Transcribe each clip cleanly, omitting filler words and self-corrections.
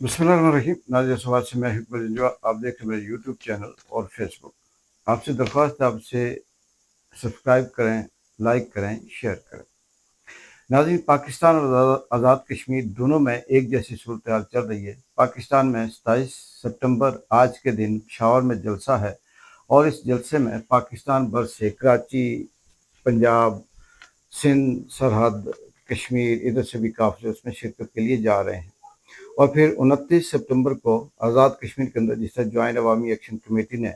बिस्मिल्लाहिर्रहमानिर्रहीम। नाज़िर सवाल से मैं हिकमत जंजुआ, आप देख रहे हैं मेरे यूट्यूब चैनल और फेसबुक। आपसे दरख्वास्त है, आपसे सब्सक्राइब करें, लाइक करें, शेयर करें। नाज़रीन, पाकिस्तान और आज़ाद कश्मीर दोनों में एक जैसी सूरत हाल चल रही है। पाकिस्तान में 27 सितंबर आज के दिन पेशावर में जलसा है और इस जलसे में पाकिस्तान भर से कराची, पंजाब, सिंध, सरहद, कश्मीर, इधर से भी काफ़िले उसमें शिरकत के लिए जा रहे हैं। और फिर 29 सितंबर को आज़ाद कश्मीर के अंदर जिस तरह ज्वाइंट अवामी एक्शन कमेटी ने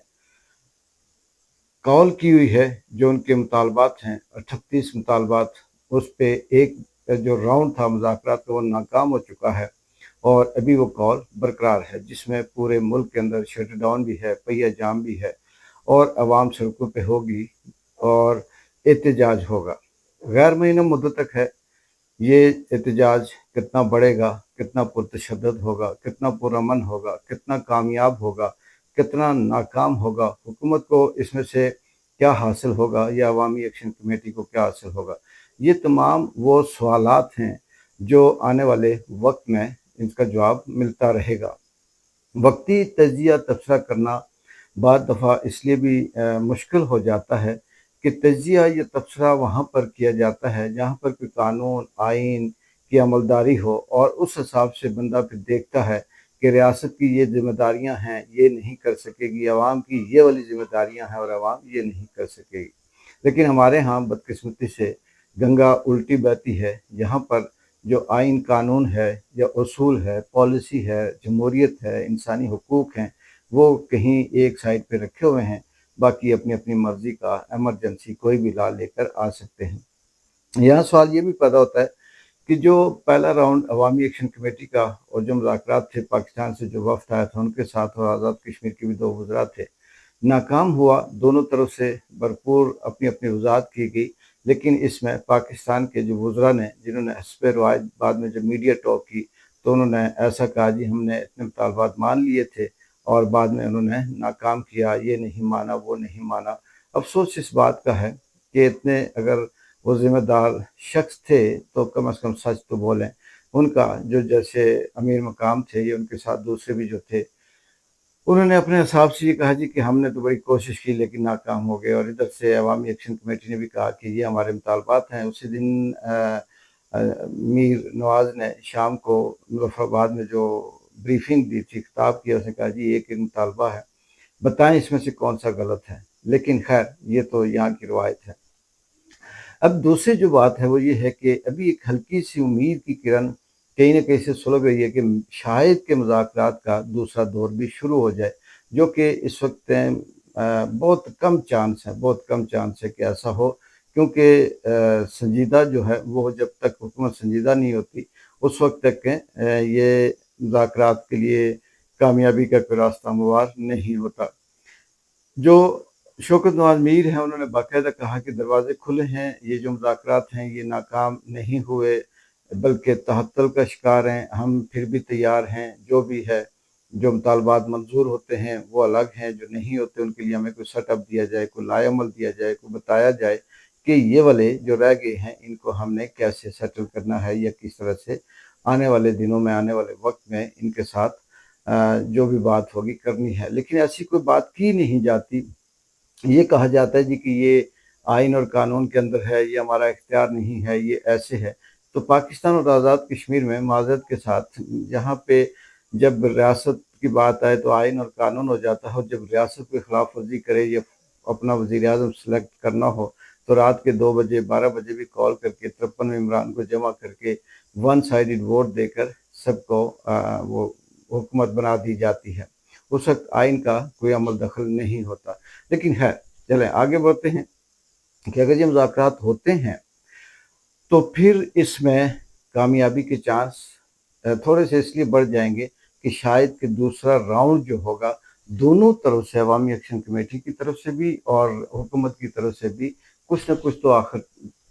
कॉल की हुई है, जो उनके मुतालबात हैं 38 मुतालबात, उस पे एक जो राउंड था मुज़ाकरात का वो नाकाम हो चुका है और अभी वो कॉल बरकरार है, जिसमें पूरे मुल्क के अंदर शट डाउन भी है, पहिया जाम भी है और अवाम सड़कों पे होगी और एहतजाज होगा। गैर मुय्यन मुद्दत तक है। ये एहतजाज कितना बढ़ेगा, कितना पुरतशद्दुद होगा, कितना पुरअमन होगा, कितना कामयाब होगा, कितना नाकाम होगा, हुकूमत को इसमें से क्या हासिल होगा या अवामी एक्शन कमेटी को क्या हासिल होगा, ये तमाम वो सवालात हैं जो आने वाले वक्त में इनका जवाब मिलता रहेगा। वक्ती तजिया तबसरा करना बाद दफ़ा इसलिए भी मुश्किल हो जाता है कि तजिया या तबसरा वहाँ पर किया जाता है जहाँ पर कोई कानून आइन की अमलदारी हो और उस हिसाब से बंदा फिर देखता है कि रियासत की ये जिम्मेदारियाँ हैं, ये नहीं कर सकेगी, आवाम की ये वाली जिम्मेदारियाँ हैं और आवाम ये नहीं कर सकेगी। लेकिन हमारे यहाँ बदकिस्मती से गंगा उल्टी बहती है। यहाँ पर जो आइन कानून है या उसूल है, पॉलिसी है, जमहूरियत है, इंसानी हुकूक हैं, वो कहीं एक साइड पे रखे हुए हैं। बाकी अपनी अपनी मर्ज़ी का एमरजेंसी कोई भी ला लेकर आ सकते हैं। यहाँ सवाल ये भी पैदा होता है कि जो पहला राउंड अवामी एक्शन कमेटी का और जो मुज़ाकरात थे पाकिस्तान से जो वफ़द आया था उनके साथ और आज़ाद कश्मीर के भी 2 वज़रा थे, नाकाम हुआ। दोनों तरफ से भरपूर अपनी अपनी वजाहत की गई, लेकिन इसमें पाकिस्तान के जो वज़रा ने, जिन्होंने हस्ब रवायत बाद में जब मीडिया टॉक की तो उन्होंने ऐसा कहा, जी हमने इतने मुतालबात मान लिए थे और बाद में उन्होंने नाकाम किया, ये नहीं माना, वो नहीं माना। अफसोस इस बात का है कि इतने अगर वो ज़िम्मेदार शख्स थे तो कम से कम सच तो बोलें। उनका जो जैसे अमीर मकाम थे या उनके साथ दूसरे भी जो थे, उन्होंने अपने हिसाब से ये कहा जी कि हमने तो बड़ी कोशिश की लेकिन नाकाम हो गए। और इधर से अवामी एक्शन कमेटी ने भी कहा कि ये हमारे मुतालबात हैं। उसी दिन मीर नवाज़ ने शाम को मुज़फ़्फ़राबाद में जो ब्रीफिंग दी थी, खिताब किया, उसने कहा जी एक मुतालबा है, बताएं इसमें से कौन सा गलत है। लेकिन खैर ये तो यहाँ की रवायत है। अब दूसरी जो बात है वो ये है कि अभी एक हल्की सी उम्मीद की किरण कहीं न कहीं से सुलग रही है कि शायद के मुज़ाकरात का दूसरा दौर भी शुरू हो जाए, जो कि इस वक़्त बहुत कम चांस है, बहुत कम चांस है कि ऐसा हो, क्योंकि संजीदा जो है वो जब तक हुकूमत संजीदा नहीं होती उस वक़्त तक ये मुज़ाकरात के लिए कामयाबी का कोई रास्ता हमवार नहीं होता। जो शौकत नवाज़ मीर हैं उन्होंने बाकायदा कहा कि दरवाज़े खुले हैं, ये जो मुज़ाकरात हैं ये नाकाम नहीं हुए बल्कि तहत्तुल का शिकार हैं, हम फिर भी तैयार हैं, जो भी है, जो मुतालबात मंज़ूर होते हैं वो अलग हैं, जो नहीं होते उनके लिए हमें कोई सेटअप दिया जाए, कोई लाएअमल दिया जाए, कोई बताया जाए कि ये वाले जो रह गए हैं इनको हमने कैसे सेटल करना है या किस तरह से आने वाले दिनों में, आने वाले वक़्त में इनके साथ जो भी बात होगी करनी है। लेकिन ऐसी कोई बात की नहीं जाती। ये कहा जाता है जी कि ये आइन और कानून के अंदर है, ये हमारा इख्तियार नहीं है, ये ऐसे है। तो पाकिस्तान और आज़ाद कश्मीर में माज़रत के साथ जहाँ पे जब रियासत की बात आए तो आइन और कानून हो जाता है, और जब रियासत कोई खिलाफ वर्जी करे या अपना वज़ीर-ए-आज़म सेलेक्ट करना हो तो रात के 2 बजे 12 बजे भी कॉल करके 53 मेंबरान को जमा करके वन साइडेड वोट देकर सबको वो हुकूमत बना दी जाती है। उस वक़्त आइन का कोई अमल दखल नहीं होता। लेकिन है, चलें आगे बढ़ते हैं कि अगर ये मुज़ाकरात होते हैं तो फिर इसमें कामयाबी के चांस थोड़े से इसलिए बढ़ जाएंगे कि शायद कि दूसरा राउंड जो होगा दोनों तरफ से, अवामी एक्शन कमेटी की तरफ से भी और हुकूमत की तरफ से भी, कुछ न कुछ तो आखिर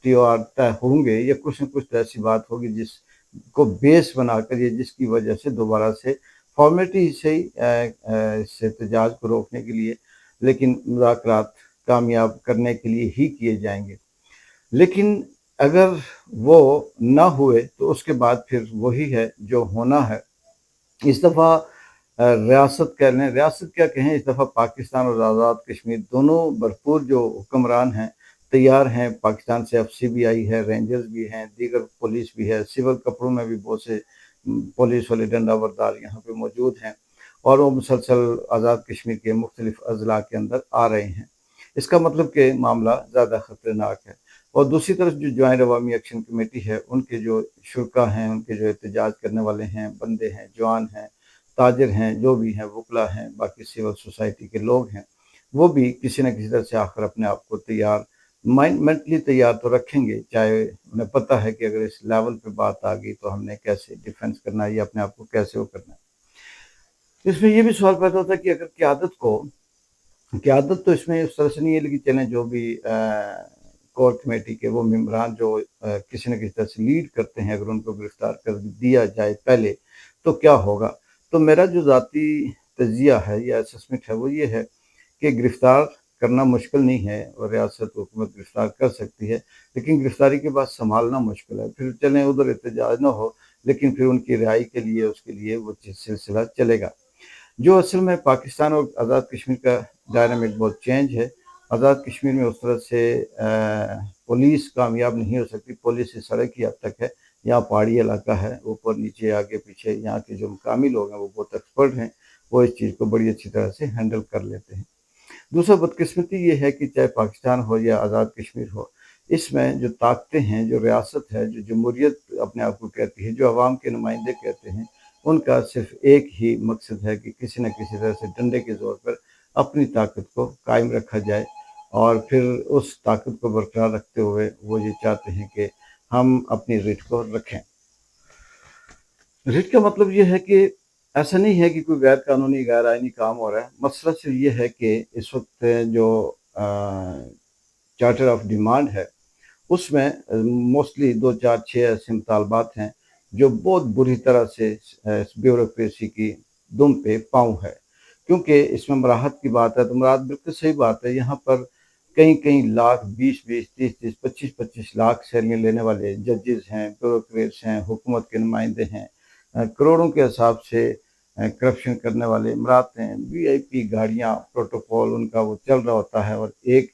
त्योहार तय होंगे या कुछ न कुछ तो ऐसी बात होगी जिसको बेस बनाकर ये जिसकी वजह से दोबारा से फॉर्मेलिटी से ही इस एहतजाज को रोकने के लिए, लेकिन मुज़ाकरात कामयाब करने के लिए ही किए जाएंगे। लेकिन अगर वो ना हुए तो उसके बाद फिर वही है जो होना है اس دفعہ ریاست کہہ لیں، ریاست کیا کہیں، اس دفعہ پاکستان اور آزاد کشمیر دونوں بھرپور جو حکمران ہیں تیار ہیں۔ پاکستان سے ایف سی بھی آئی ہے، رینجرز بھی ہیں، دیگر پولیس بھی ہے، سول کپڑوں میں بھی بہت سے پولیس والے ڈنڈا بردار یہاں پہ موجود ہیں، اور وہ مسلسل آزاد کشمیر کے مختلف اضلاع کے اندر آ رہے ہیں۔ اس کا مطلب کہ معاملہ زیادہ خطرناک ہے۔ اور دوسری طرف جو جوائنٹ عوامی ایکشن کمیٹی ہے، ان کے جو شرکا ہیں، ان کے جو احتجاج کرنے والے ہیں، بندے ہیں، جوان ہیں، تاجر ہیں، جو بھی ہیں، وکلا ہیں، باقی سول سوسائٹی کے لوگ ہیں، وہ بھی کسی نہ کسی طرح سے آخر اپنے آپ کو تیار، مینٹلی تیار تو رکھیں گے، چاہے انہیں پتہ ہے کہ اگر اس لیول پہ بات آ گئی تو ہم نے کیسے ڈیفینس کرنا ہے یا اپنے آپ کو کیسے وہ کرنا ہے۔ اس میں یہ بھی سوال پیدا ہوتا ہے کہ اگر قیادت تو اس میں اس طرح سے نہیں ہے، لیکن چلیں جو بھی کور کمیٹی کے وہ ممبران جو کسی نہ کسی طرح سے لیڈ کرتے ہیں، اگر ان کو گرفتار کر دیا جائے پہلے تو کیا ہوگا؟ تو میرا جو ذاتی تجزیہ ہے یا اسسمنٹ ہے وہ یہ ہے کہ گرفتار کرنا مشکل نہیں ہے، اور ریاست حکومت گرفتار کر سکتی ہے، لیکن گرفتاری کے بعد سنبھالنا مشکل ہے۔ پھر چلیں ادھر احتجاج نہ ہو، لیکن پھر ان کی رہائی کے لیے اس کے لیے وہ سلسلہ چلے گا۔ جو اصل میں پاکستان اور آزاد کشمیر کا ڈائنامک بہت چینج ہے۔ آزاد کشمیر میں اس طرح سے پولیس کامیاب نہیں ہو سکتی، پولیس اس سڑک کی حد تک ہے، یہاں پہاڑی علاقہ ہے، اوپر نیچے آگے پیچھے یہاں کے جو مقامی لوگ ہیں وہ بہت ایکسپرٹ ہیں، وہ اس چیز کو بڑی اچھی طرح سے ہینڈل کر لیتے ہیں۔ دوسرا بدقسمتی یہ ہے کہ چاہے پاکستان ہو یا آزاد کشمیر ہو، اس میں جو طاقتیں ہیں، جو ریاست ہے، جو جمہوریت اپنے آپ کو کہتی ہے، جو عوام کے نمائندے کہتے ہیں، ان کا صرف ایک ہی مقصد ہے کہ کسی نہ کسی طرح سے ڈنڈے کے زور پر اپنی طاقت کو قائم رکھا جائے، اور پھر اس طاقت کو برقرار رکھتے ہوئے وہ یہ چاہتے ہیں کہ ہم اپنی ریٹ کو رکھیں۔ ریٹ کا مطلب یہ ہے کہ ایسا نہیں ہے کہ کوئی غیر قانونی غیر آئینی کام ہو رہا ہے، مسئلہ صرف یہ ہے کہ اس وقت جو چارٹر آف ڈیمانڈ ہے اس میں موسٹلی 2 4 6 ایسے مطالبات ہیں جو بہت بری طرح سے بیوروکریسی کی دم پہ پاؤں ہے، کیونکہ اس میں مراحت کی بات ہے، تو مراد بالکل صحیح بات ہے۔ یہاں پر کئی لاکھ، 20 20 30 30 25 25 لاکھ سیلریاں لینے والے ججز ہیں، بیوروکریٹس ہیں، حکومت کے نمائندے ہیں، کروڑوں کے حساب سے کرپشن کرنے والے امراط ہیں، وی آئی پی گاڑیاں، پروٹوکول ان کا وہ چل رہا ہوتا ہے، اور ایک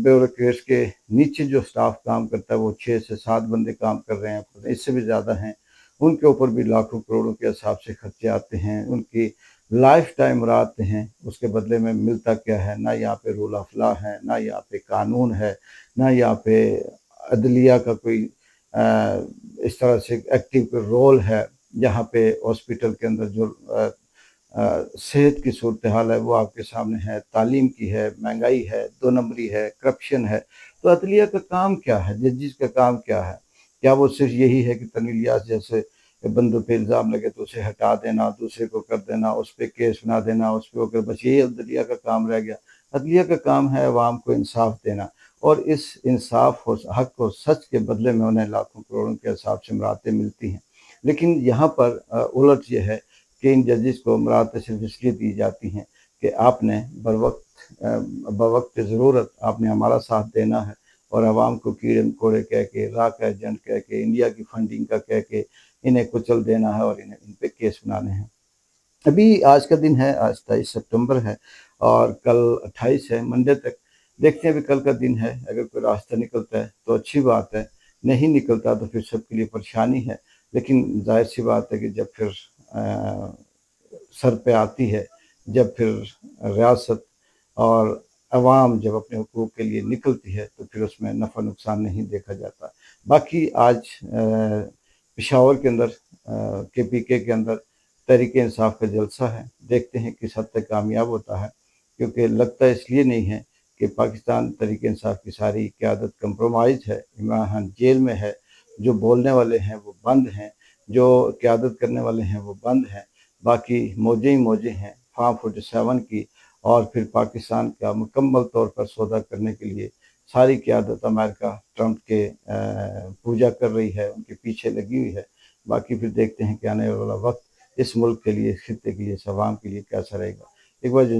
بیوروکریٹس کے نیچے جو سٹاف کام کرتا ہے وہ 6 سے 7 بندے کام کر رہے ہیں، اس سے بھی زیادہ ہیں، ان کے اوپر بھی لاکھوں کروڑوں کے حساب سے خرچے آتے ہیں، ان کی لائف ٹائم رات ہیں، اس کے بدلے میں ملتا کیا ہے؟ نہ یہاں پہ رول آف لا ہے، نہ یہاں پہ قانون ہے، نہ یہاں پہ عدلیہ کا کوئی اس طرح سے ایکٹیو رول ہے۔ یہاں پہ ہاسپٹل کے اندر جو صحت کی صورتحال ہے وہ آپ کے سامنے ہے، تعلیم کی ہے، مہنگائی ہے، 2 نمبری ہے، کرپشن ہے۔ تو عدلیہ کا کام کیا ہے؟ ججز کا کام کیا ہے؟ کیا وہ صرف یہی ہے کہ تنویر ریاض جیسے بندوں پہ الزام لگے تو اسے ہٹا دینا، دوسرے کو کر دینا، اس پہ کیس بنا دینا، اس پہ اوپر، بس یہی عدلیہ کا کام رہ گیا؟ عدلیہ کا کام ہے عوام کو انصاف دینا، اور اس انصاف و حق و سچ کے بدلے میں انہیں لاکھوں کروڑوں کے حساب سے مراتیں ملتی ہیں۔ لیکن یہاں پر الٹ یہ ہے کہ ان ججز کو مراتیں صرف اس لیے دی جاتی ہیں کہ آپ نے بوقت ضرورت آپ نے ہمارا ساتھ دینا ہے، اور عوام کو کیڑے مکوڑے کہہ کے، راک ایجنٹ کہہ کے، انڈیا کی فنڈنگ کا کہہ کے انہیں کچل دینا ہے، اور انہیں ان پہ کیس بنانے ہیں۔ ابھی آج کا دن ہے، آج 23 ستمبر ہے، اور کل 28 ہے، منڈے تک دیکھتے ہیں۔ ابھی کل کا دن ہے، اگر کوئی راستہ نکلتا ہے تو اچھی بات ہے، نہیں نکلتا تو پھر سب کے لیے پریشانی ہے، لیکن ظاہر سی بات ہے کہ جب پھر سر پہ آتی ہے، جب پھر ریاست اور عوام جب اپنے حقوق کے لیے نکلتی ہے تو پھر اس میں نفع نقصان نہیں دیکھا جاتا۔ باقی آج پشاور کے اندر کے پی کے اندر تحریک انصاف کا جلسہ ہے، دیکھتے ہیں کس حد تک کامیاب ہوتا ہے، کیونکہ لگتا اس لیے نہیں ہے کہ پاکستان تحریک انصاف کی ساری قیادت کمپرومائز ہے، عمران خان جیل میں ہے، جو بولنے والے ہیں وہ بند ہیں، جو قیادت کرنے والے ہیں وہ بند ہیں، باقی موجیں ہی موجیں ہیں فارم 47 کی، اور پھر پاکستان کا مکمل طور پر سودا کرنے کے لیے ساری قیادت امریکہ ٹرمپ کے پوجا کر رہی ہے، ان کے پیچھے لگی ہوئی ہے۔ باقی پھر دیکھتے ہیں کہ آنے والا وقت اس ملک کے لیے، اس خطے کے لیے، اس عوام کے لیے کیسا رہے گا۔ ایک بار جو